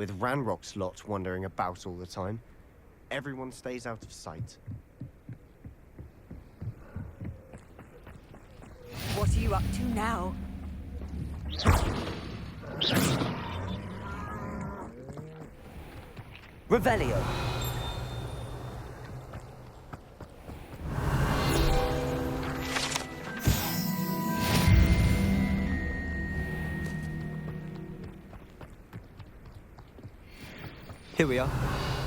with Ranrock's lot wandering about all the time. Everyone stays out of sight. What are you up to now? Revelio. Here we are.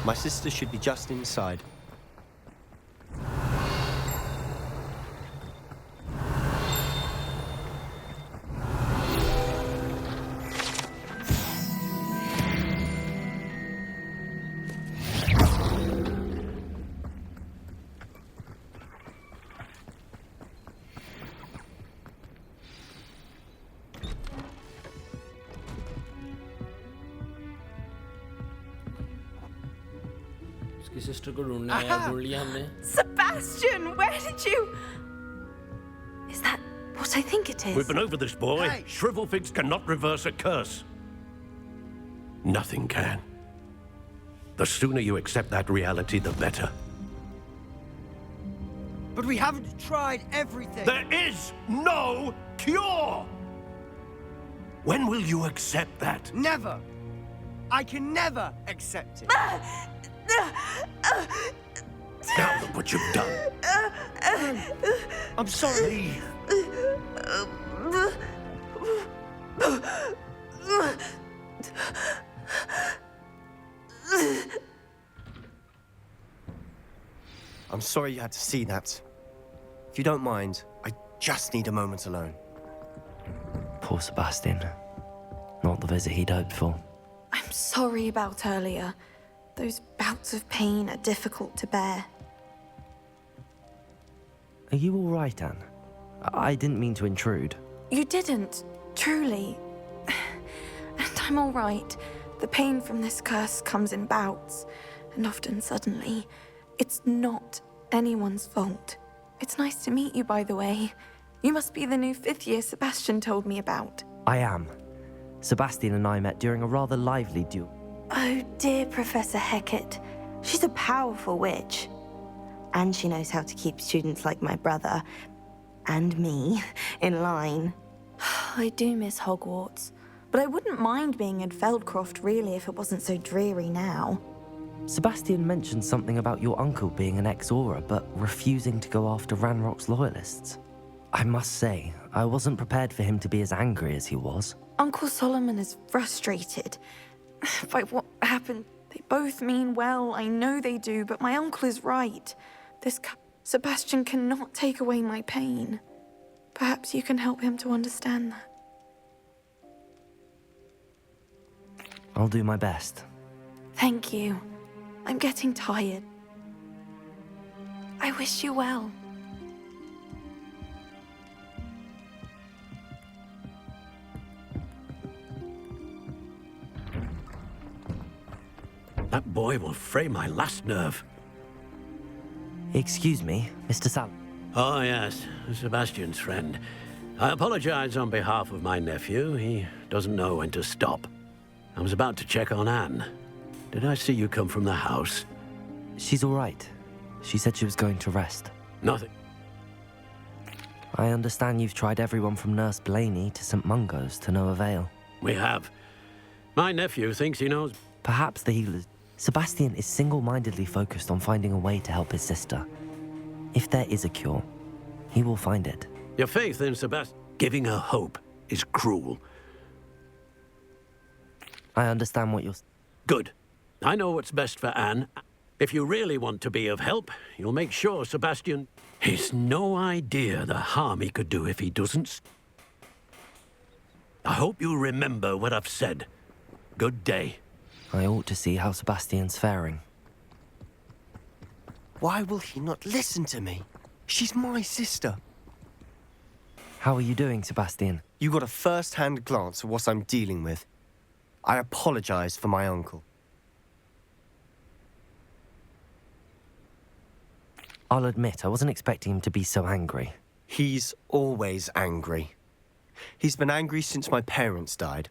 My sister should be just inside. उसकी sister को ढूंढना है यार, ढूंढ लिया हमने. Sebastian, where did you... Is that what I think it is? We've been over this, boy. Hey. Shrivel figs cannot reverse a curse. Nothing can. The sooner you accept that reality, the better. But we haven't tried everything. There is no cure! When will you accept that? Never. I can never accept it. Now look what you've done. I'm sorry. Leave. I'm sorry you had to see that. If you don't mind, I just need a moment alone. Poor Sebastian. Not the visit he'd hoped for. I'm sorry about earlier. Those bouts of pain are difficult to bear. Are you all right, Anne? I didn't mean to intrude. You didn't, truly. And I'm all right. The pain from this curse comes in bouts, and often suddenly. It's not anyone's fault. It's nice to meet you, by the way. You must be the new fifth-year Sebastian told me about. I am. Sebastian and I met during a rather lively duel. Oh, dear Professor Hecat. She's a powerful witch. And she knows how to keep students like my brother, and me, in line. I do miss Hogwarts, but I wouldn't mind being in Feldcroft, really, if it wasn't so dreary now. Sebastian mentioned something about your uncle being an ex-Auror, but refusing to go after Ranrock's loyalists. I must say, I wasn't prepared for him to be as angry as he was. Uncle Solomon is frustrated by what happened. They both mean well, I know they do, but my uncle is right. Sebastian cannot take away my pain. Perhaps you can help him to understand that. I'll do my best. Thank you. I'm getting tired. I wish you well. That boy will fray my last nerve. Excuse me, Mr. Sallow. Oh, yes, Sebastian's friend. I apologize on behalf of my nephew. He doesn't know when to stop. I was about to check on Anne. Did I see you come from the house? She's all right. She said she was going to rest. Nothing. I understand you've tried everyone from Nurse Blaney to St. Mungo's to no avail. We have. My nephew thinks he knows. Perhaps the healers... Sebastian is single-mindedly focused on finding a way to help his sister. If there is a cure, he will find it. Your faith in Sebastian, giving her hope, is cruel. I understand what you're... Good. I know what's best for Anne. If you really want to be of help, you'll make sure Sebastian... He's no idea the harm he could do if he doesn't. I hope you remember what I've said. Good day. I ought to see how Sebastian's faring. Why will he not listen to me? She's my sister. How are you doing, Sebastian? You got a first-hand glance at what I'm dealing with. I apologize for my uncle. I'll admit, I wasn't expecting him to be so angry. He's always angry. He's been angry since my parents died.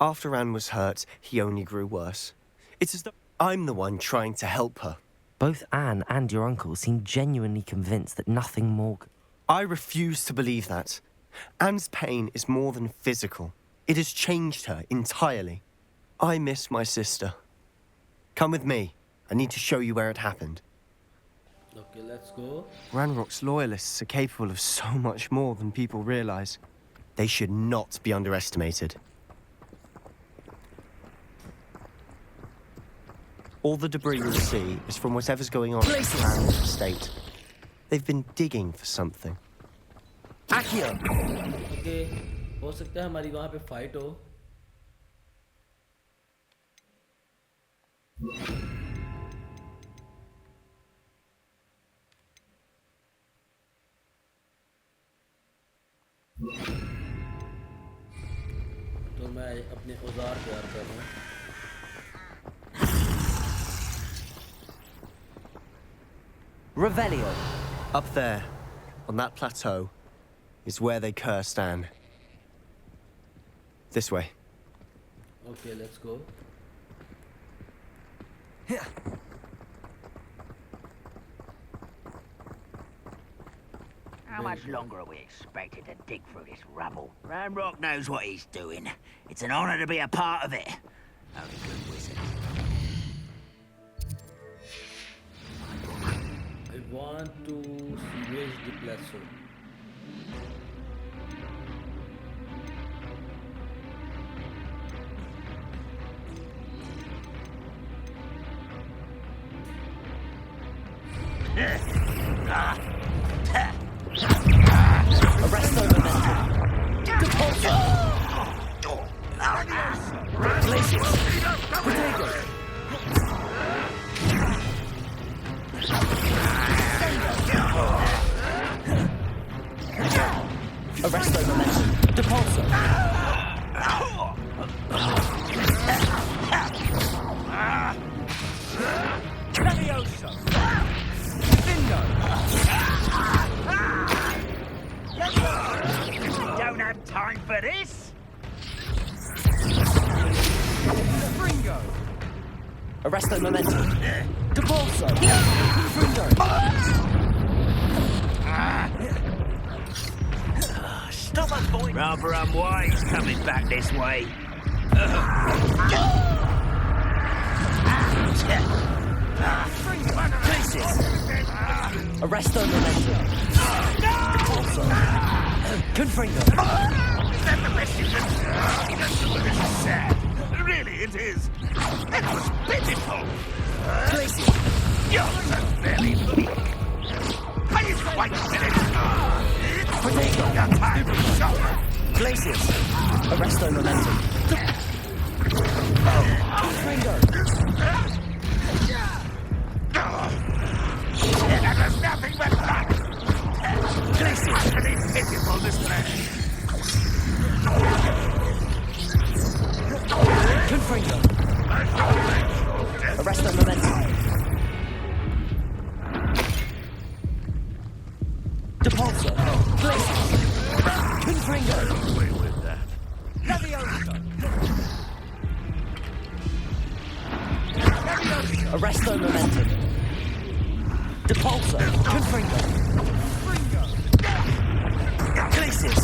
After Anne was hurt, he only grew worse. It's as though I'm the one trying to help her. Both Anne and your uncle seem genuinely convinced that nothing more. I refuse to believe that. Anne's pain is more than physical. It has changed her entirely. I miss my sister. Come with me. I need to show you where it happened. Okay, let's go. Ranrock's loyalists are capable of so much more than people realize. They should not be underestimated. All the debris you'll see is from whatever's going on in the Ranrock estate. They've been digging for something. Accio! Okay, हो सकता है हमारी वहाँ पे fight हो. तो मैं अपने औजार तैयार कर रहा हूँ. Revelio. Up there, on that plateau, is where they cursed Anne. This way. Okay, let's go. How much longer are we expected to dig through this rubble? Ranrock knows what he's doing. It's an honor to be a part of it. Only good wizards. I want to sewage the plateau. Arresto momentum. Depulso. Glacius. Potato. Arresto momentum. Depulso. Levioso. Bingo. Don't have time for this. Fringo. Arresto momentum. Depulso. Fringo. Stop us, boy. Rather unwise coming back this way. Places. Arresto momentum. Depulso. Confringo. Is that the best you can do? This is sad. Really, it is. It was pitiful. Places. You're so very weak. Are you quite finished? Potato. Your time is short. Places. Arresto momentum. Confringo. That was nothing but luck. Places. Any pitiful distress. Confringo. Arresto momentum. Depulso. Places. Confringo. Away with that. Levioso. Arresto momentum. Depulso. Confringo. Places.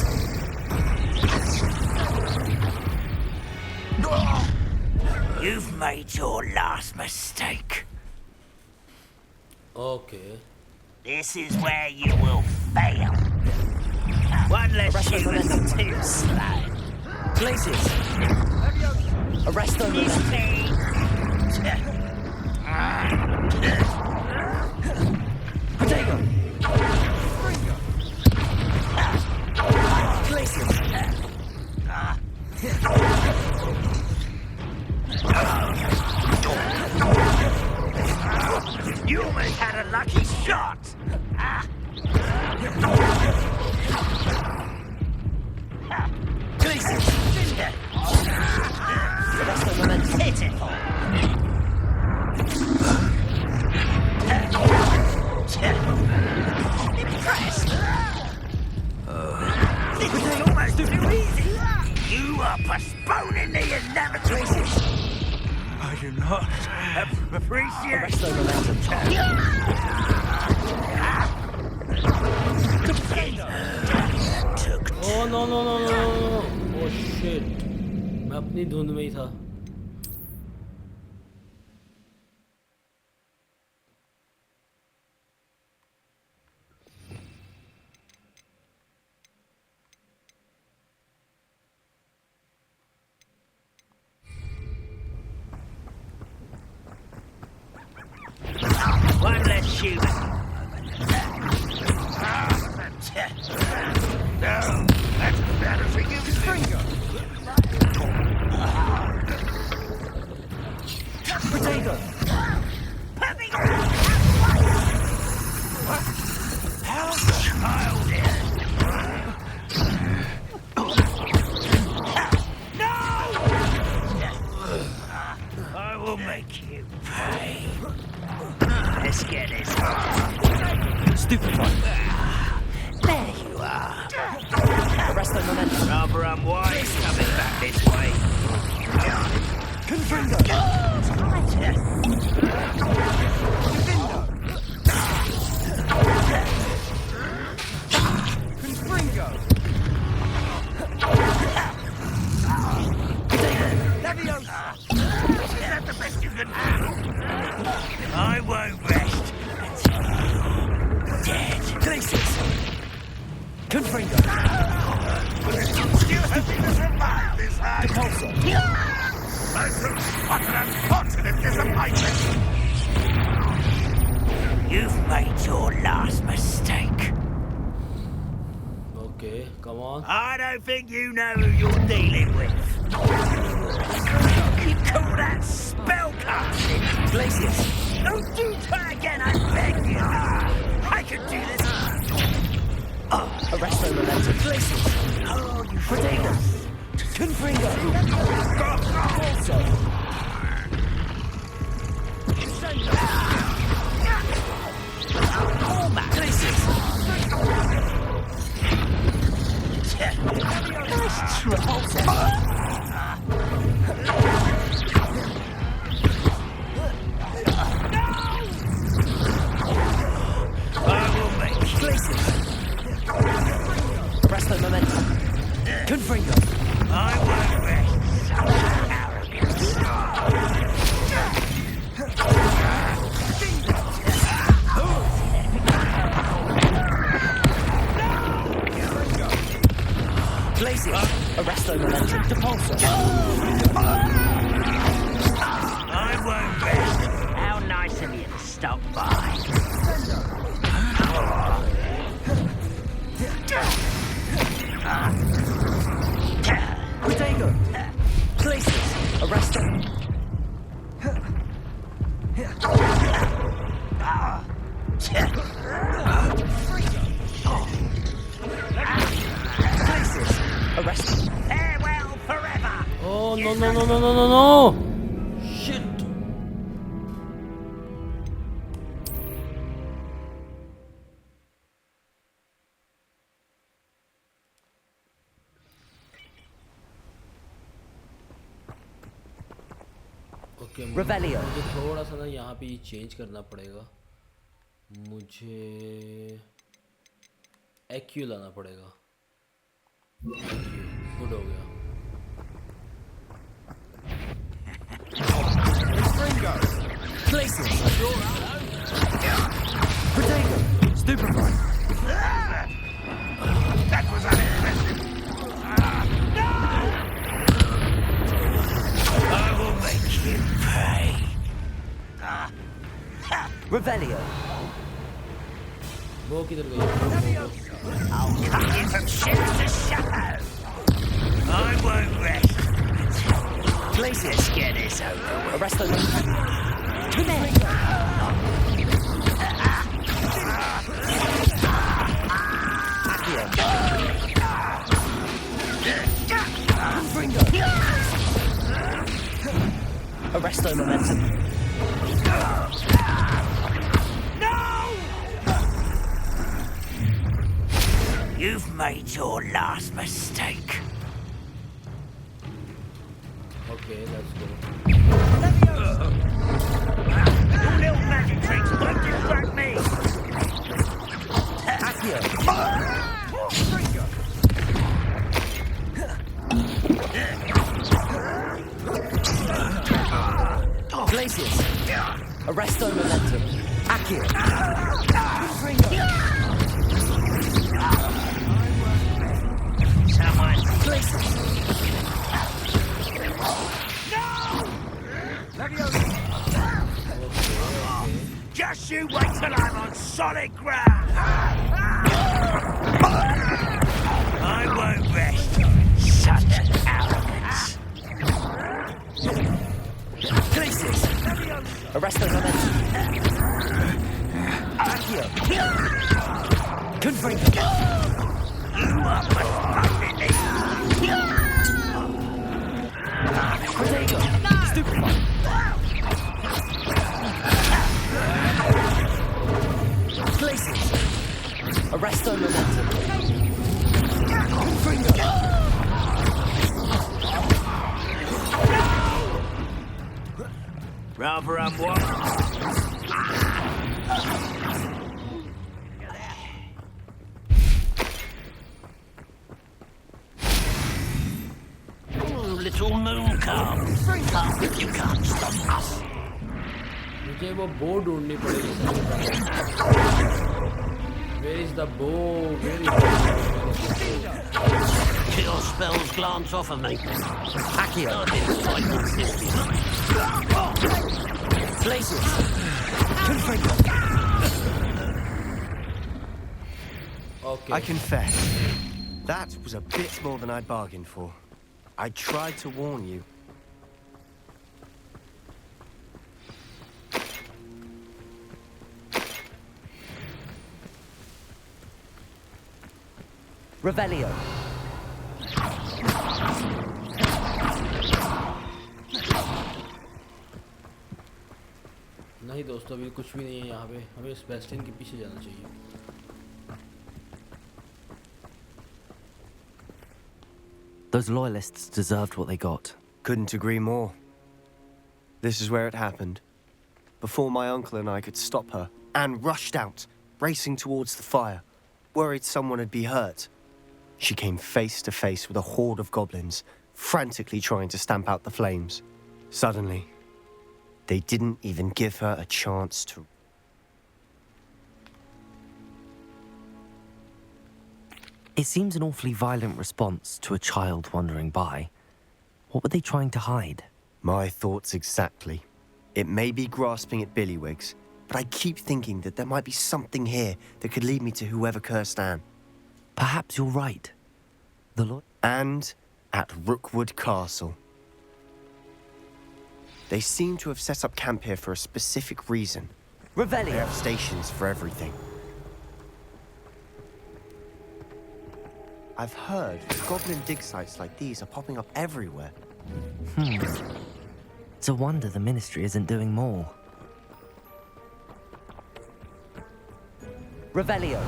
You've made your last mistake. Okay. This is where you will fail. One less human to slay. Places. Arresto momentum. Potato. Places. You almost had a lucky shot. Places. Arresto momentum. Pitiful. Impressed. This is almost too easy. You are postponing the never choices. I do not appreciate Arresto momentum. Oh no no no no no! Oh shit! मैं अपनी धुंध में ही था. One less human. No, that's better for you. Finger. Potato! Puppy. What? How childish. No! I will make you pay. Let's get this. Stupid one. There you are. Arresto momentum. Rather unwise coming back this way. Confringo! Confringo! Leviosa! Is that the best you can do? I won't rest until you're dead. Glacius! Confringo! You have been survived this high. Depulso! What an unfortunate disappointment! You've made your last mistake. Okay, come on. I don't think you know who you're dealing with. You call that spellcasting? Glacius! Don't do that again, I beg you! I can do this! Arresto momentum. Glacius! Oh, you Potato! Confringo! Also! Glacius! nice try. I will make Glacius! Arresto momentum. Confringo! I won't rest. Glacius! Arresto momentum. Depulso! I won't rest. How nice of you to stop by. Potato! Glacius! Arresto. Glacius! Arresto. Farewell forever. Oh no no no no no no no! Shit! Okay Revelio. मुझे थोड़ा सा ना यहाँ पे change करना पड़ेगा. मुझे acute लाना पड़ेगा. गुड हो गया. Confringo! Glacius! Potato! Stupefy! That was unexpected. No! I will make you pay. Revelio. वो किधर गई? I'll cut you from ships to shadow. I won't rest. Glacius! Let's get this over with. Arresto momentum. Confringo! Confringo! Arresto momentum. You've made your last mistake. Okay Arresto momentum. Accio. Someone. Just you wait till I'm on solid ground. I won't rest. Such arrogance. Places. Arresto momentum. Accio. Confringo. You are my Protego. Stupefy. Places. Arresto momentum. Confringo. Rather unwanted. Little moon calf. You can't stop us. मुझे वो बो ढूंढनी पड़ेगी. Where is the bow? Where is the Your spells glance off of me. Accio. Places. Confringo. Okay. I confess, that was a bit more than I'd bargained for. I tried to warn you. Revelio. नहीं दोस्तों अभी कुछ भी नहीं है यहाँ पे. हमें सेबेस्टियन के पीछे जाना चाहिए. Those loyalists deserved what they got. Couldn't agree more. This is where it happened. Before my uncle and I could stop her, Anne rushed out, racing towards the fire, worried someone had been hurt. She came face to face with a horde of goblins, frantically trying to stamp out the flames. Suddenly, they didn't even give her a chance to... It seems an awfully violent response to a child wandering by. What were they trying to hide? My thoughts exactly. It may be grasping at billywhigs, but I keep thinking that there might be something here that could lead me to whoever cursed Anne. Perhaps you're right. And at Rookwood Castle. They seem to have set up camp here for a specific reason. They Revelio. have stations for everything. I've heard goblin dig sites like these are popping up everywhere. It's a wonder the Ministry isn't doing more. Revelio.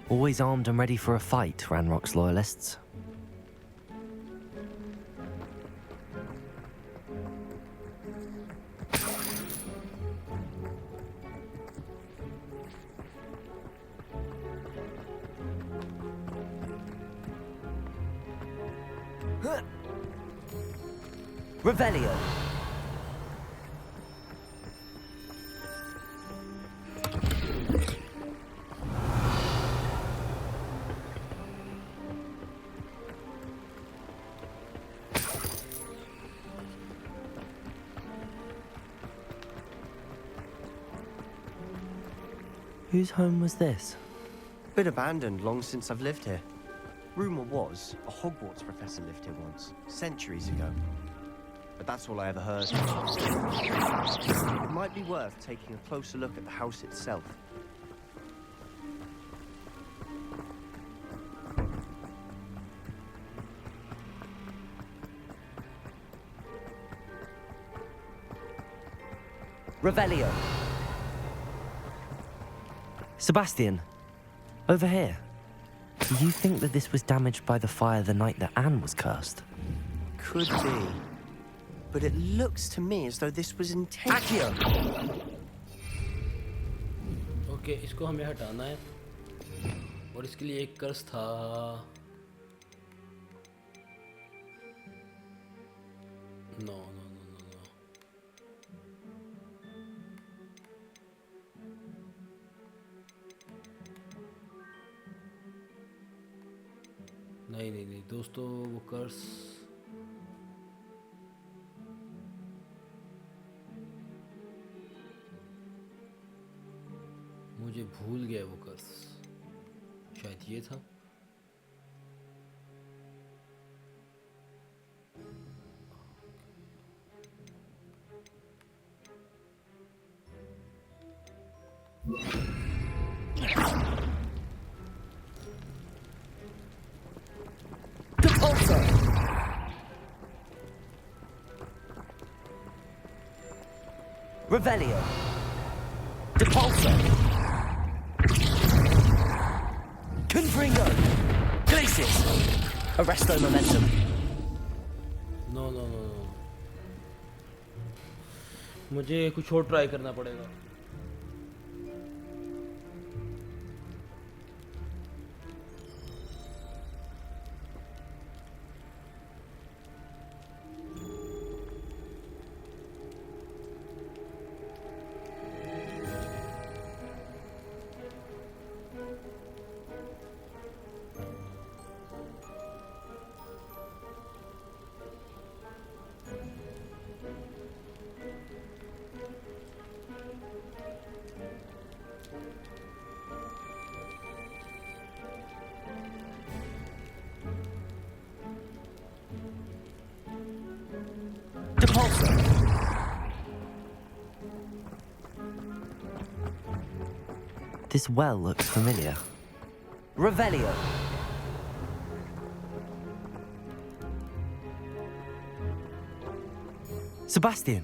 Always armed and ready for a fight, Ranrock's loyalists. Revelio. Whose home was this? Been abandoned long since I've lived here. Rumour was a Hogwarts professor lived here once, centuries ago. But that's all I ever heard. It might be worth taking a closer look at the house itself. Revelio. Sebastian, over here. Do you think that this was damaged by the fire the night that Anne was cursed? Could be. But it looks to me as though this was intentional. Okay इसको हमें हटाना है और इसके लिए एक कर्स था. No. नहीं दोस्तों, वो कर्स मुझे भूल गया। वो कर्स शायद ये था। Revelio. Depulso. Confringo. Glacius. Arresto momentum. No मुझे कुछ और ट्राई करना पड़ेगा। This well looks familiar. Revelio. Sebastian,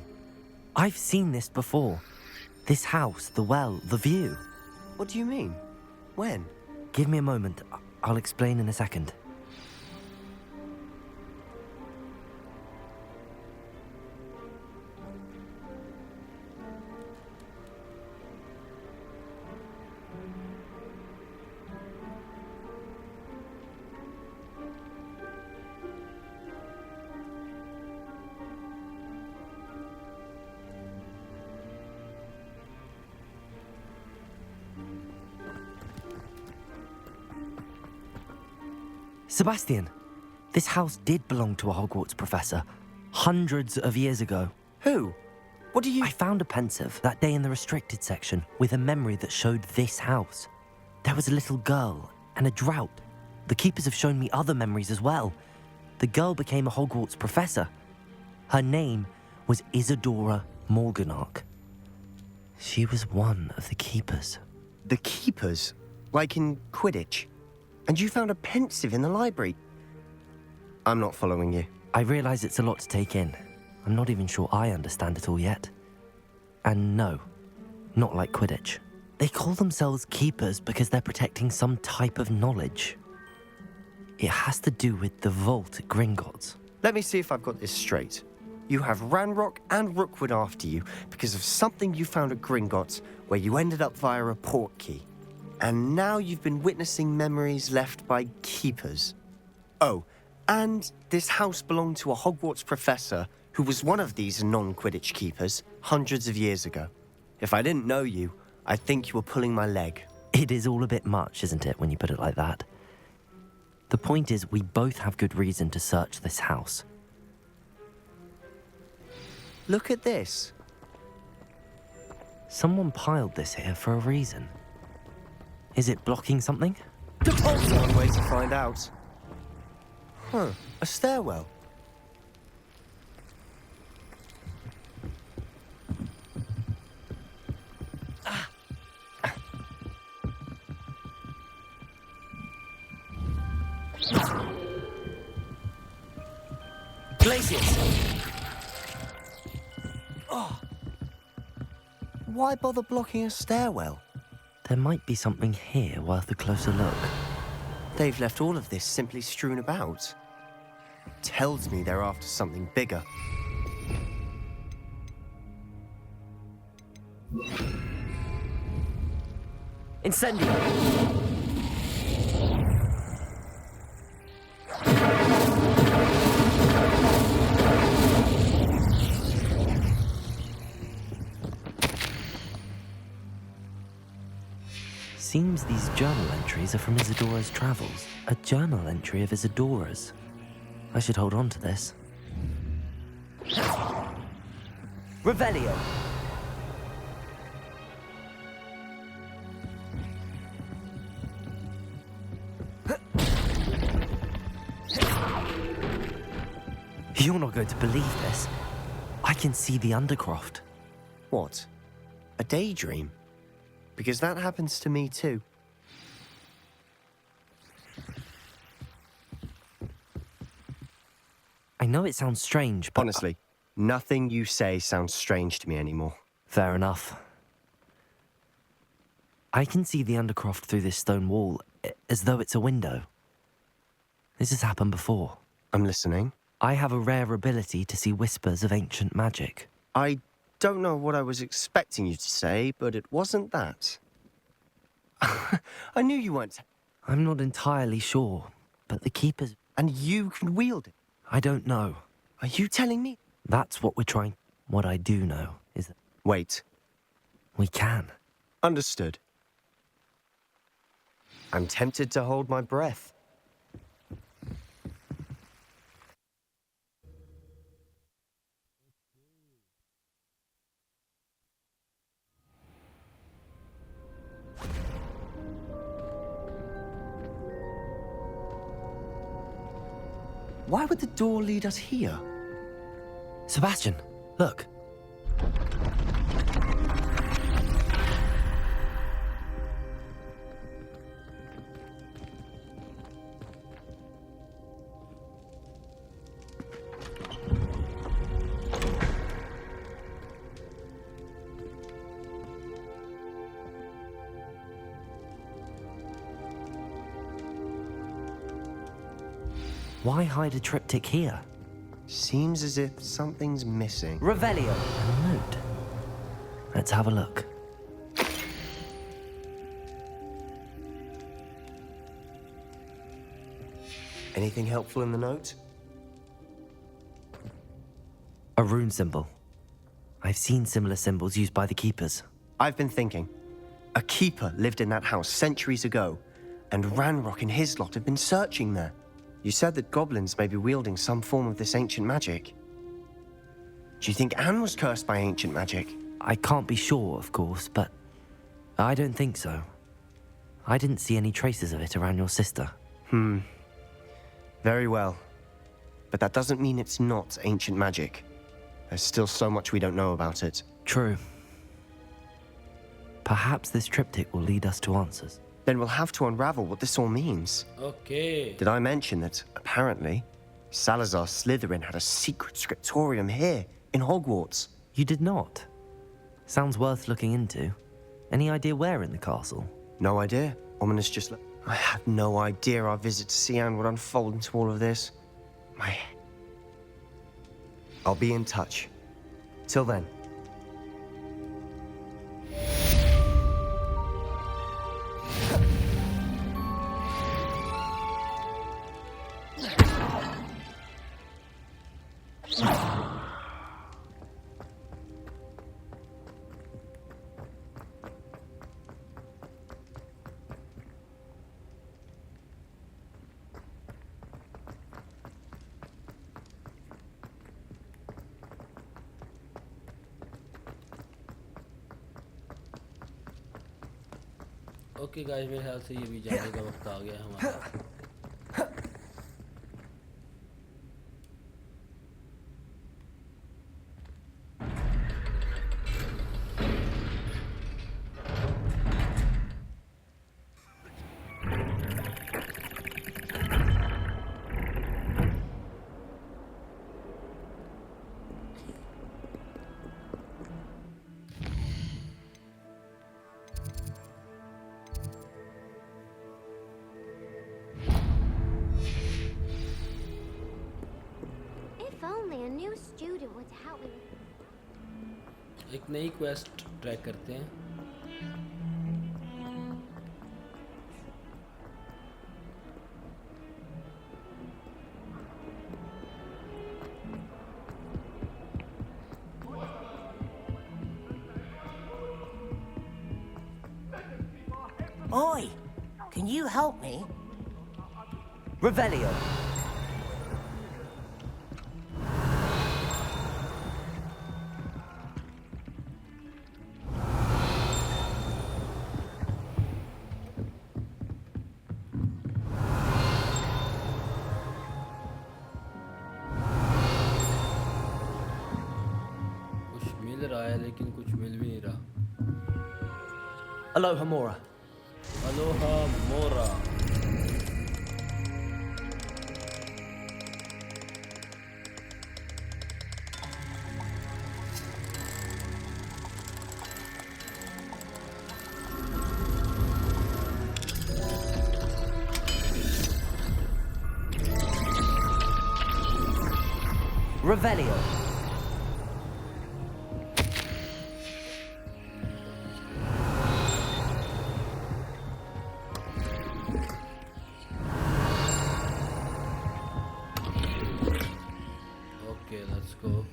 I've seen this before. This house, the well, the view. What do you mean? When? Give me a moment. I'll explain in a second. Sebastian, this house did belong to a Hogwarts professor, hundreds of years ago. Who? What do you... I found a pensive that day in the restricted section with a memory that showed this house. There was a little girl and a drought. The keepers have shown me other memories as well. The girl became a Hogwarts professor. Her name was Isadora Morganach. She was one of the keepers. The keepers? Like in Quidditch? And you found a pensive in the library? I'm not following you. I realize it's a lot to take in. I'm not even sure I understand it all yet. And no, not like Quidditch. They call themselves keepers because they're protecting some type of knowledge. It has to do with the vault at Gringotts. Let me see if I've got this straight. You have Ranrock and Rookwood after you because of something you found at Gringotts where you ended up via a portkey. And now you've been witnessing memories left by keepers. Oh, and this house belonged to a Hogwarts professor who was one of these non-Quidditch keepers hundreds of years ago. If I didn't know you, I'd think you were pulling my leg. It is all a bit much, isn't it, when you put it like that? The point is, we both have good reason to search this house. Look at this. Someone piled this here for a reason. Is it blocking something? One way to find out. Huh, a stairwell. Glacius! Oh. Why bother blocking a stairwell? There might be something here worth a closer look. They've left all of this simply strewn about. Tells me they're after something bigger. Incendio! Seems these journal entries are from Isadora's travels. A journal entry of Isadora's. I should hold on to this. Revelio! You're not going to believe this. I can see the Undercroft. What? A daydream? Because that happens to me too. I know it sounds strange, but... Honestly, nothing you say sounds strange to me anymore. Fair enough. I can see the Undercroft through this stone wall, as though it's a window. This has happened before. I'm listening. I have a rare ability to see whispers of ancient magic. I don't know what I was expecting you to say, but it wasn't that. I knew you weren't. I'm not entirely sure, but the Keepers... And you can wield it. I don't know. Are you telling me? That's what we're trying... What I do know is that... Wait. We can. Understood. I'm tempted to hold my breath. Why would the door lead us here? Sebastian, look. Why hide a triptych here? Seems as if something's missing. Revelio. A note. Let's have a look. Anything helpful in the note? A rune symbol. I've seen similar symbols used by the Keepers. I've been thinking. A keeper lived in that house centuries ago, and Ranrock and his lot have been searching there. You said that goblins may be wielding some form of this ancient magic. Do you think Anne was cursed by ancient magic? I can't be sure, of course, but I don't think so. I didn't see any traces of it around your sister. Very well. But that doesn't mean it's not ancient magic. There's still so much we don't know about it. True. Perhaps this triptych will lead us to answers. Then we'll have to unravel what this all means. Okay. Did I mention that, apparently, Salazar Slytherin had a secret scriptorium here in Hogwarts? You did not? Sounds worth looking into. Any idea where in the castle? No idea. Ominous just... I had no idea our visit to Cian would unfold into all of this. I'll be in touch. Till then. Okay guys मेरे ख्याल से ये भी जाने का वक्त आ गया हमारा एक नई क्वेस्ट ट्रैक करते हैं Oi! Can you help me? Revelio. कुछ मिल रहा है लेकिन कुछ मिल भी नहीं रहा. Aloha Mora. Aloha Mora. Revelio. Okay, let's go.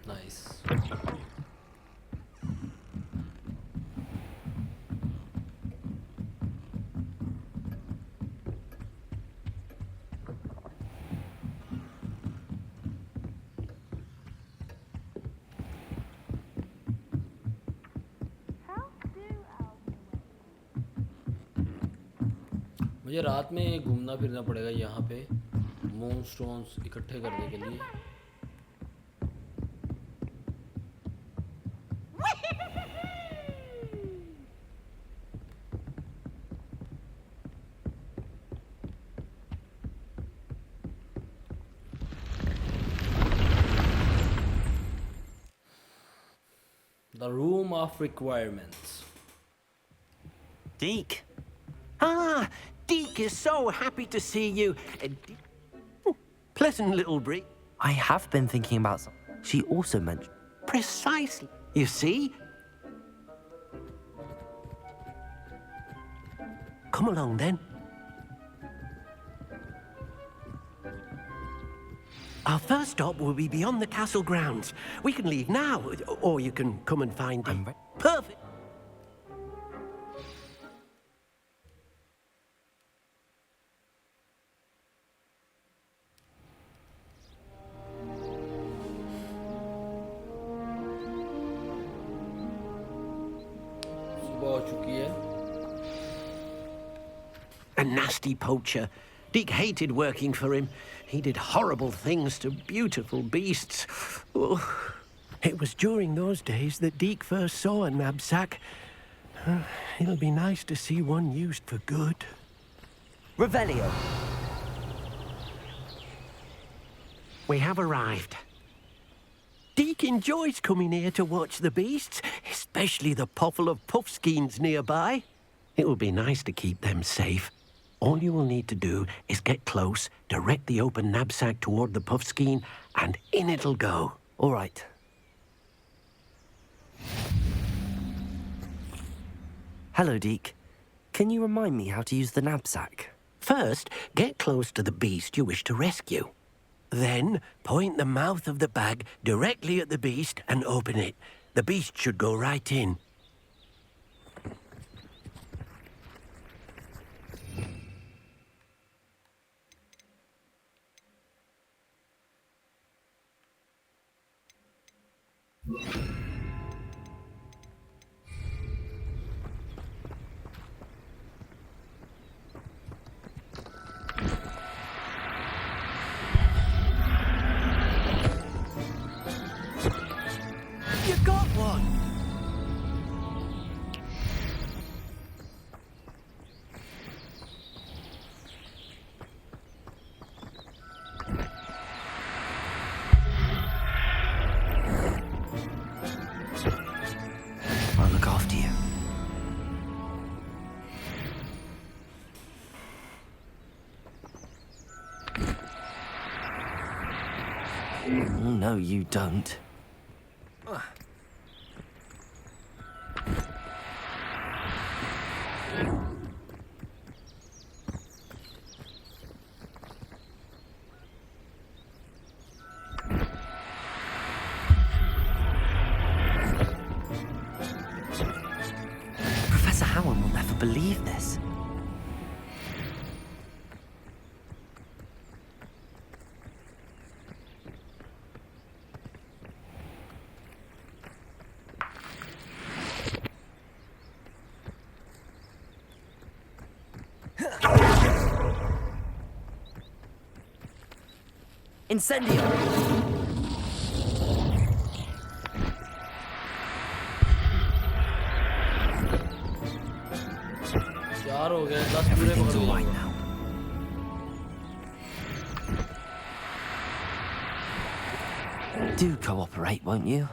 Nice. मुझे रात में घूमना फिरना पड़ेगा यहाँ पे मून स्टोन्स इकट्ठे करने के लिए. The room of requirements. Deke. Ah, Deke is so happy to see you. Pleasant little breeze. I have been thinking about some. She also mentioned. Precisely. You see? Come along then. Our first stop will be beyond the castle grounds. We can leave now, or you can come and find me. Perfect. सुबह हो चुकी है. A nasty poacher. Deke hated working for him. He did horrible things to beautiful beasts. Oh, it was during those days that Deke first saw a knapsack. It'll be nice to see one used for good. Revelio. We have arrived. Deke enjoys coming here to watch the beasts, especially the potful of puffskeins nearby. It will be nice to keep them safe. All you will need to do is get close, direct the open knapsack toward the puffskein, and in it'll go. All right. Hello, Deke. Can you remind me how to use the knapsack? First, get close to the beast you wish to rescue. Then, point the mouth of the bag directly at the beast and open it. The beast should go right in. You got one! I'll look after you. Oh, no, you don't. Incendio! चार हो गए, 10 पूरे Everything's पकड़ all लिए। right now. Do cooperate, won't you?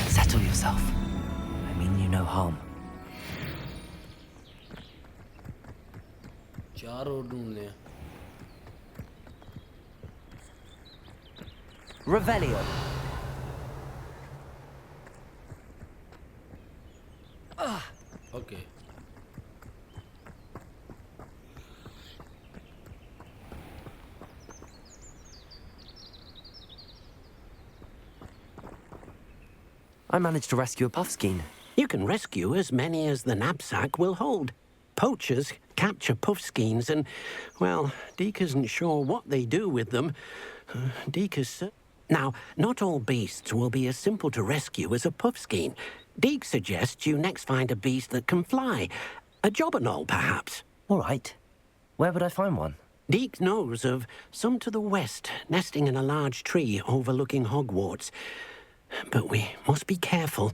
Settle yourself. I mean you no harm. चार और ढूंढने हैं। Revelio. Okay. I managed to rescue a puffskein. You can rescue as many as the knapsack will hold. Poachers capture puffskeins and, well, Deke isn't sure what they do with them. Deke is... Now, not all beasts will be as simple to rescue as a puffskein. Deke suggests you next find a beast that can fly. A jobberknoll, perhaps. All right. Where would I find one? Deke knows of some to the west, nesting in a large tree overlooking Hogwarts. But we must be careful.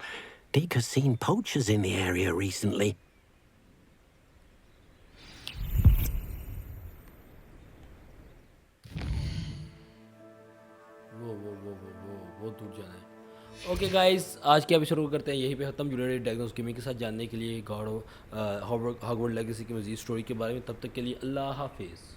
Deke has seen poachers in the area recently. वो दूर जाना है। Okay guys, आज के episode को करते हैं यहीं पे ख़त्म। यूनाइटेड ड्रैगन्स गेमिंग के साथ जानने के लिए गॉड ऑफ हॉगवर्ट्स लेगेसी की मज़ीद स्टोरी के बारे में। तब तक के लिए अल्लाह हाफिज़।